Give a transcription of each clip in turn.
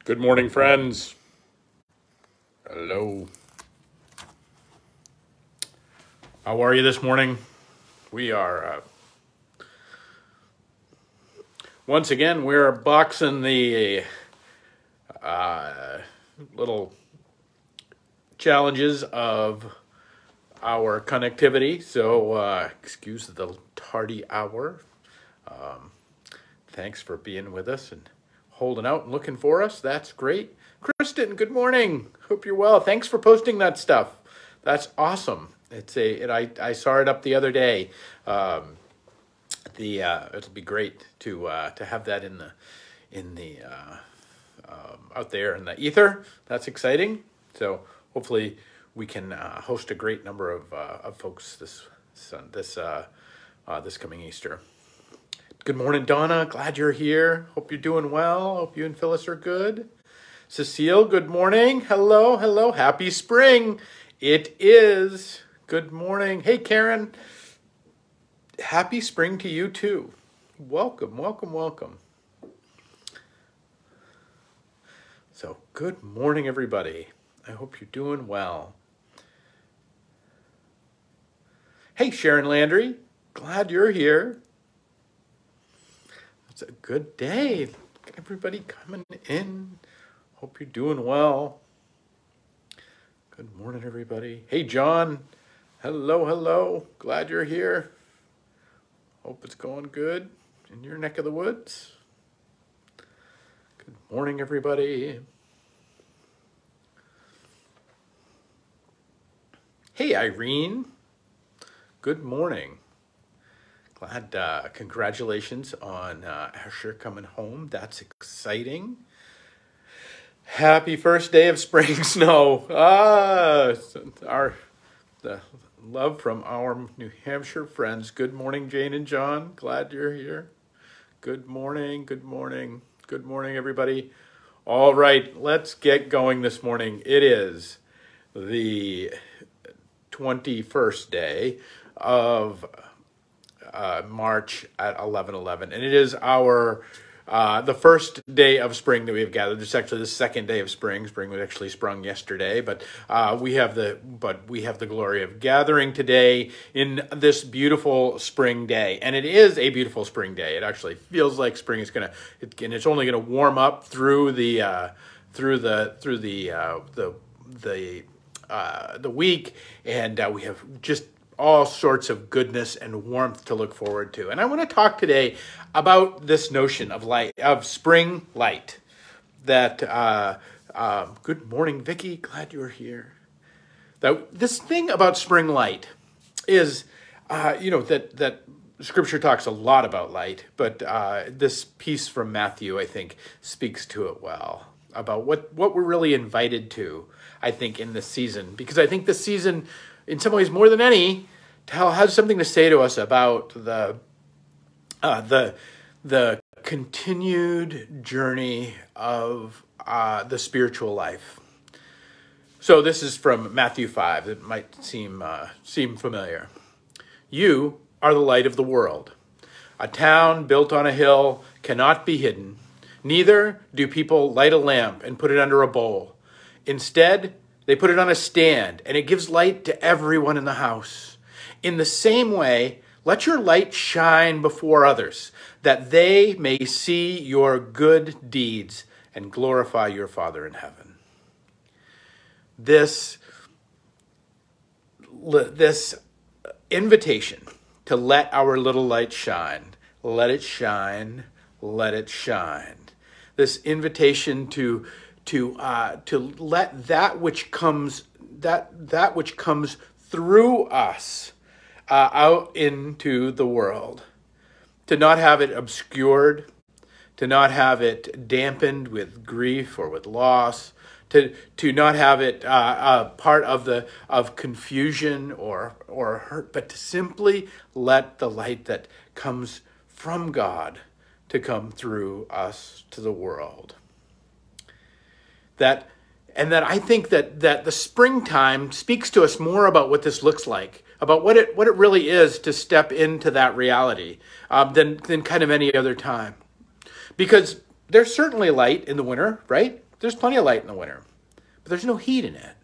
Good morning, friends. Hello. How are you this morning? We are, once again, we're boxing the little challenges of our connectivity. So, excuse the tardy hour. Thanks for being with us and holding out and looking for us. That's great. Kristen, good morning. Hope you're well. Thanks for posting that stuff. That's awesome. I saw it up the other day. It'll be great to have that in the out there in the ether. That's exciting. So hopefully we can host a great number of folks this coming Easter. Good morning, Donna. Glad you're here. Hope you're doing well. Hope you and Phyllis are good. Cecile, good morning. Hello, hello. Happy spring. It is. Good morning. Hey, Karen. Happy spring to you, too. Welcome, welcome, welcome. So, good morning, everybody. I hope you're doing well. Hey, Sharon Landry. Glad you're here. It's a good day. Look at everybody coming in. Hope you're doing well. Good morning, everybody. Hey, John. Hello, hello. Glad you're here. Hope it's going good in your neck of the woods. Good morning, everybody. Hey, Irene. Good morning. Glad, congratulations on Asher coming home. That's exciting. Happy first day of spring snow. The love from our New Hampshire friends. Good morning, Jane and John. Glad you're here. Good morning, good morning. Good morning, everybody. All right, let's get going this morning. It is the 21st day of March at 11:11, and it is our the first day of spring that we have gathered. It's actually the second day of spring. Spring was actually sprung yesterday, but we have the glory of gathering today in this beautiful spring day, and it is a beautiful spring day. It actually feels like spring is and it's only gonna warm up through the week, and we have just all sorts of goodness and warmth to look forward to. And I want to talk today about this notion of light, of spring light. That good morning, Vicky. Glad you're here. This thing about spring light is, that Scripture talks a lot about light, but this piece from Matthew, I think, speaks to it well about what we're really invited to, I think, in this season. Because I think this season, in some ways more than any, has something to say to us about the continued journey of the spiritual life. So this is from Matthew 5. It might seem familiar. You are the light of the world. A town built on a hill cannot be hidden. Neither do people light a lamp and put it under a bowl. Instead, they put it on a stand, and it gives light to everyone in the house. In the same way, let your light shine before others, that they may see your good deeds and glorify your Father in heaven. This invitation to let our little light shine, let it shine, let it shine. This invitation to let that which comes through us out into the world, to not have it obscured, to not have it dampened with grief or with loss, to not have it part of confusion or hurt, but to simply let the light that comes from God to come through us to the world. That I think that the springtime speaks to us more about what this looks like, about what it really is to step into that reality than kind of any other time. Because there's certainly light in the winter, right? There's plenty of light in the winter, but there's no heat in it.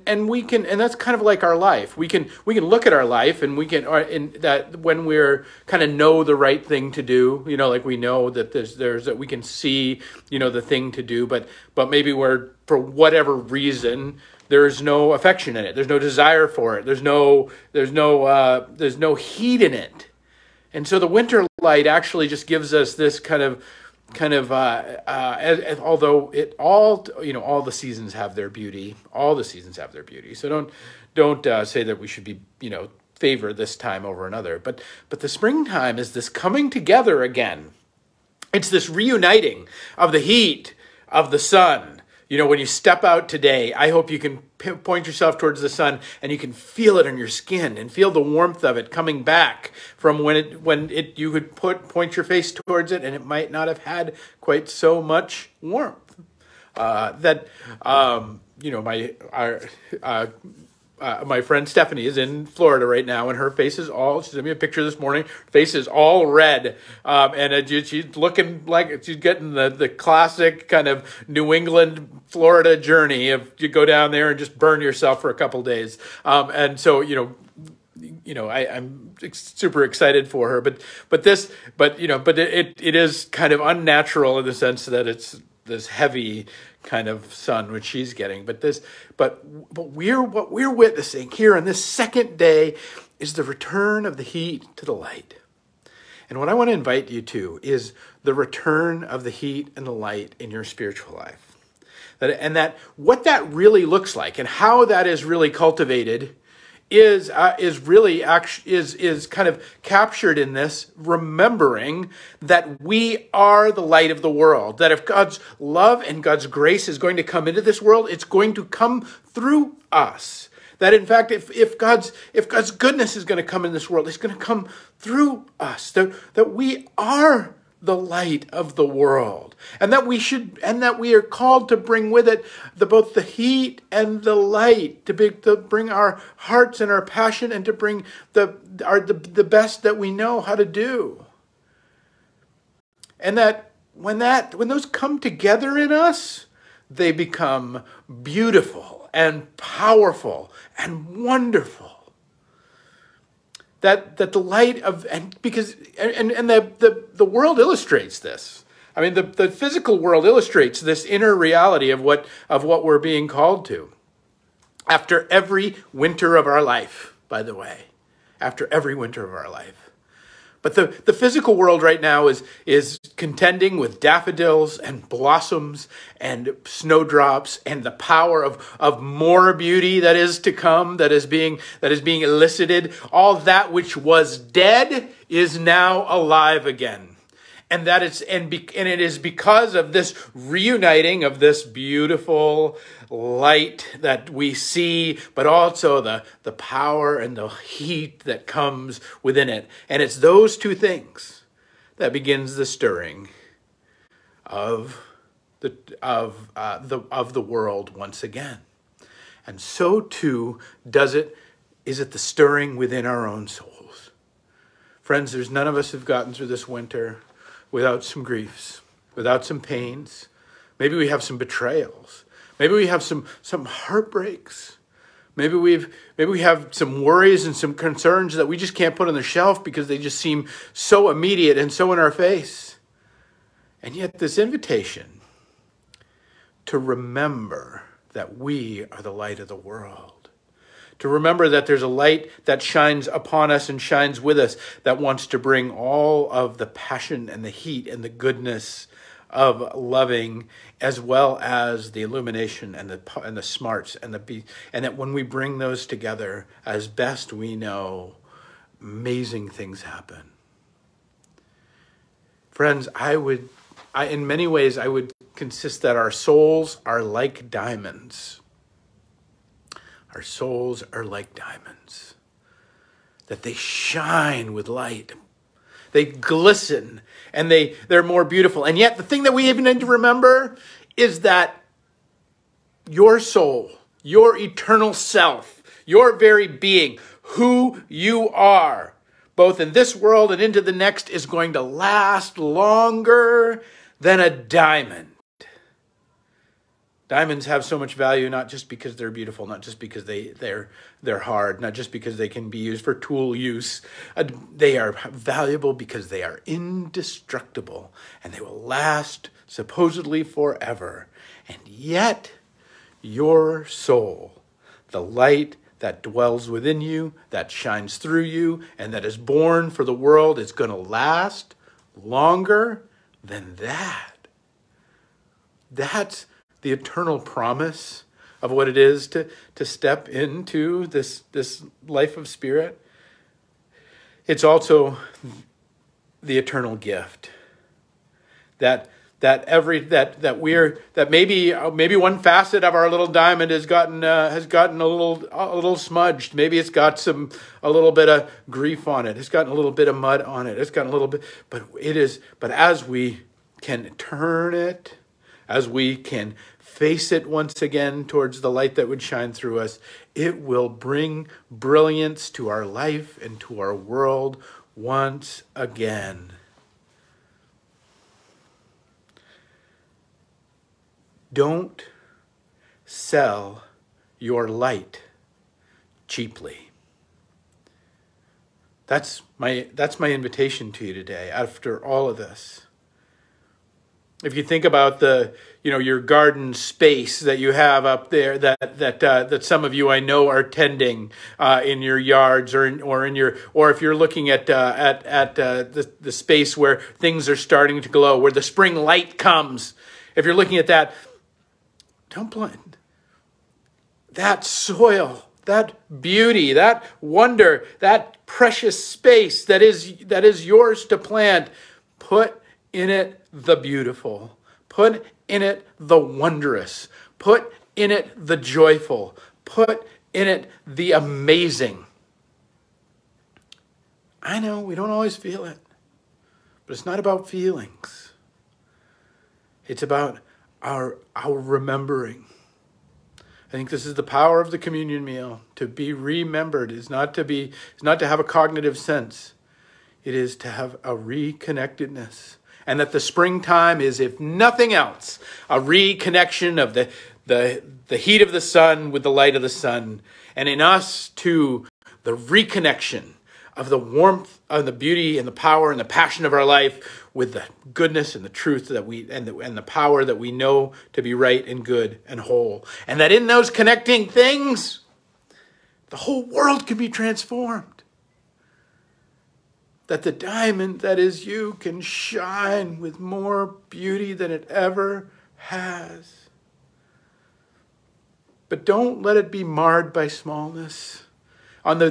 And we can, and that's kind of like our life. We can look at our life, and we can, or in that when we're kind of know the right thing to do, like we know that there's that we can see, the thing to do, but maybe we're, for whatever reason, there's no affection in it. There's no desire for it. There's no heat in it. And so the winter light actually just gives us this although all the seasons have their beauty, So don't say that we should be, favor this time over another. But the springtime is this coming together again. It's this reuniting of the heat of the sun. When you step out today, I hope you can point yourself towards the sun and you can feel it on your skin and feel the warmth of it coming back from when you could point your face towards it, and it might not have had quite so much warmth. My friend Stephanie is in Florida right now, and her face is she sent me a picture this morning. Her face is all red, and she's looking like she's getting the classic kind of New England, Florida journey of you go down there and just burn yourself for a couple days. And so, I'm super excited for her, but it is kind of unnatural in the sense that it's this heavy kind of sun which she's getting, but what we're witnessing here on this second day is the return of the heat to the light. And what I want to invite you to is the return of the heat and the light in your spiritual life. That what that really looks like and how that is really cultivated is kind of captured in this, remembering that we are the light of the world. That if God's love and God's grace is going to come into this world, it's going to come through us. That in fact, if God's goodness is going to come in this world, it's going to come through us. That we are the light of the world, and that we are called to bring with it both the heat and the light, to bring our hearts and our passion, and to bring the best that we know how to do. And that when those come together in us, they become beautiful and powerful and wonderful. That the light of, and the world illustrates this. I mean, the physical world illustrates this inner reality of what we're being called to. After every winter of our life, by the way, after every winter of our life. But the physical world right now is contending with daffodils and blossoms and snowdrops and the power of more beauty that is to come, that is being elicited. All that which was dead is now alive again. And it is because of this reuniting of this beautiful light that we see, but also the power and the heat that comes within it. And it's those two things that begins the stirring of the world once again. And so too is it the stirring within our own souls. Friends, there's none of us who've gotten through this winter without some griefs, without some pains. Maybe we have some betrayals. Maybe we have some heartbreaks. Maybe we have some worries and some concerns that we just can't put on the shelf because they just seem so immediate and so in our face. And yet this invitation to remember that we are the light of the world. To remember that there's a light that shines upon us and shines with us that wants to bring all of the passion and the heat and the goodness of loving, as well as the illumination and the smarts and that when we bring those together as best we know, amazing things happen. Friends, in many ways I would consist that our souls are like diamonds. Our souls are like diamonds, that they shine with light. They glisten, and they're more beautiful. And yet the thing that we even need to remember is that your soul, your eternal self, your very being, who you are, both in this world and into the next, is going to last longer than a diamond. Diamonds have so much value, not just because they're beautiful, not just because they're hard, not just because they can be used for tool use. They are valuable because they are indestructible and they will last supposedly forever. And yet, your soul, the light that dwells within you, that shines through you, and that is born for the world, is going to last longer than that. That's the eternal promise of what it is to step into this life of spirit. It's also the eternal gift that maybe one facet of our little diamond has gotten a little smudged. Maybe it's got a little bit of grief on it. It's gotten a little bit of mud on it. It's gotten a little bit, but as we can turn it, as we can face it once again towards the light that would shine through us, it will bring brilliance to our life and to our world once again. Don't sell your light cheaply. That's my invitation to you today after all of this. If you think about your garden space that you have up there, that some of you I know are tending in your yards, or if you're looking at the space where things are starting to glow, where the spring light comes. If you're looking at that, don't blind that soil, that beauty, that wonder, that precious space that is yours to plant. Put in it the beautiful. Put in it the wondrous. Put in it the joyful. Put in it the amazing. I know we don't always feel it, but it's not about feelings. It's about our remembering. I think this is the power of the communion meal. To be remembered is not to have a cognitive sense. It is to have a reconnectedness. And that the springtime is, if nothing else, a reconnection of the heat of the sun with the light of the sun. And in us, too, the reconnection of the warmth and the beauty and the power and the passion of our life with the goodness and the truth that and the power that we know to be right and good and whole. And that in those connecting things, the whole world can be transformed. That the diamond that is you can shine with more beauty than it ever has. But don't let it be marred by smallness. On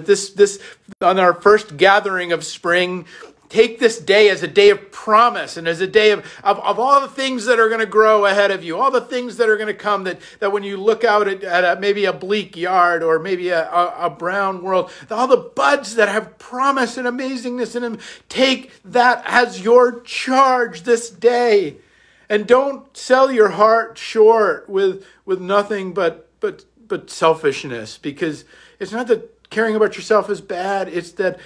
our first gathering of spring, take this day as a day of promise and as a day of all the things that are going to grow ahead of you, all the things that are going to come, that when you look out at maybe a bleak yard or maybe a brown world, all the buds that have promise and amazingness in them, take that as your charge this day. And don't sell your heart short with nothing but selfishness, because it's not that caring about yourself is bad. It's that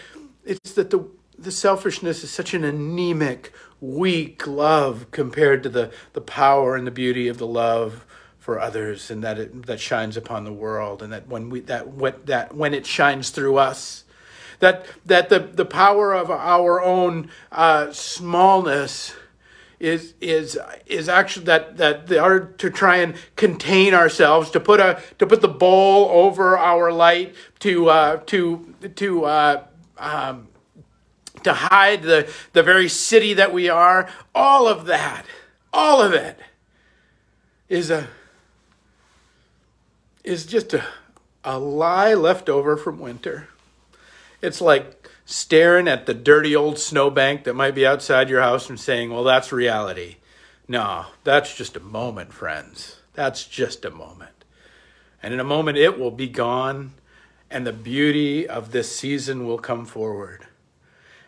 the selfishness is such an anemic, weak love compared to the power and the beauty of the love for others, and that shines upon the world, and that when it shines through us, that the power of our own smallness is actually that they are to try and contain ourselves, to put the bowl over our light, to hide the very city that we are. All of it is just a lie left over from winter. It's like staring at the dirty old snowbank that might be outside your house and saying, well, that's reality. No, that's just a moment, friends. That's just a moment. And in a moment, it will be gone, and the beauty of this season will come forward.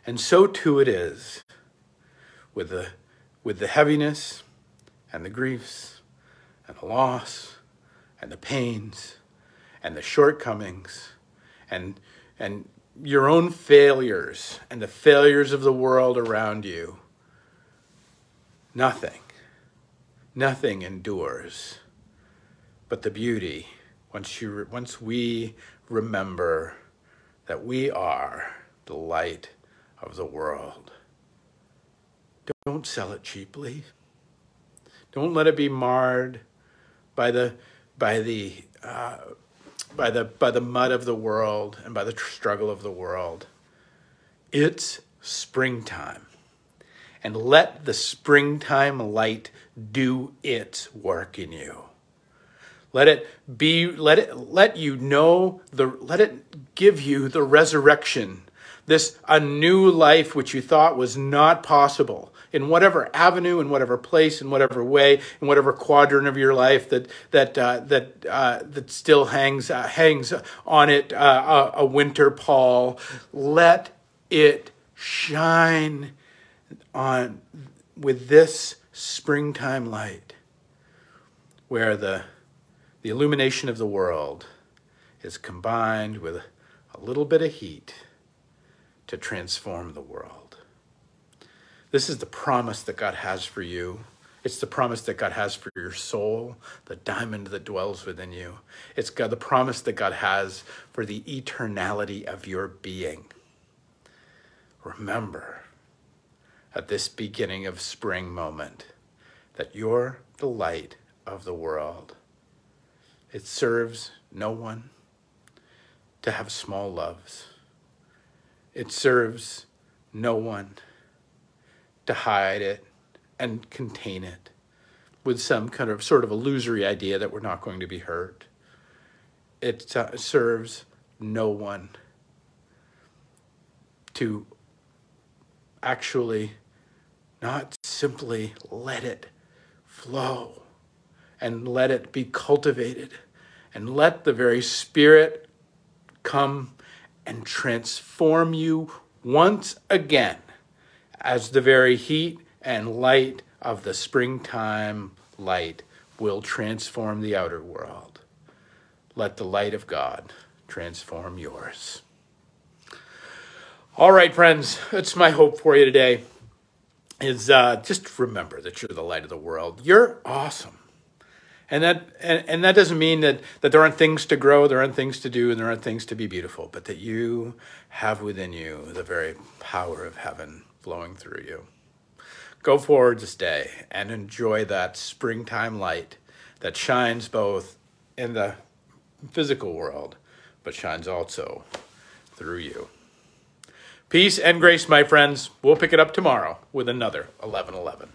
And so too it is with the heaviness and the griefs and the loss and the pains and the shortcomings and your own failures and the failures of the world around you. Nothing endures but the beauty, once we remember that we are the light of the world. Don't sell it cheaply. Don't let it be marred by the mud of the world and by the struggle of the world. It's springtime. And let the springtime light do its work in you. Let it give you the resurrection, a new life which you thought was not possible in whatever avenue, in whatever place, in whatever way, in whatever quadrant of your life that still hangs on it a winter pall. Let it shine on with this springtime light, where the illumination of the world is combined with a little bit of heat to transform the world. This is the promise that God has for you. It's the promise that God has for your soul, the diamond that dwells within you. It's the promise that God has for the eternality of your being. Remember, at this beginning of spring moment, that you're the light of the world. It serves no one to have small loves. It serves no one to hide it and contain it with some kind of sort of illusory idea that we're not going to be hurt. It serves no one to actually not simply let it flow and let it be cultivated and let the very Spirit come and transform you once again as the very heat and light of the springtime light will transform the outer world. Let the light of God transform yours. All right, friends, that's my hope for you today. Is just remember that you're the light of the world. You're awesome. And that doesn't mean that there aren't things to grow, there aren't things to do, and there aren't things to be beautiful, but that you have within you the very power of heaven flowing through you. Go forward this day and enjoy that springtime light that shines both in the physical world, but shines also through you. Peace and grace, my friends. We'll pick it up tomorrow with another 11:11.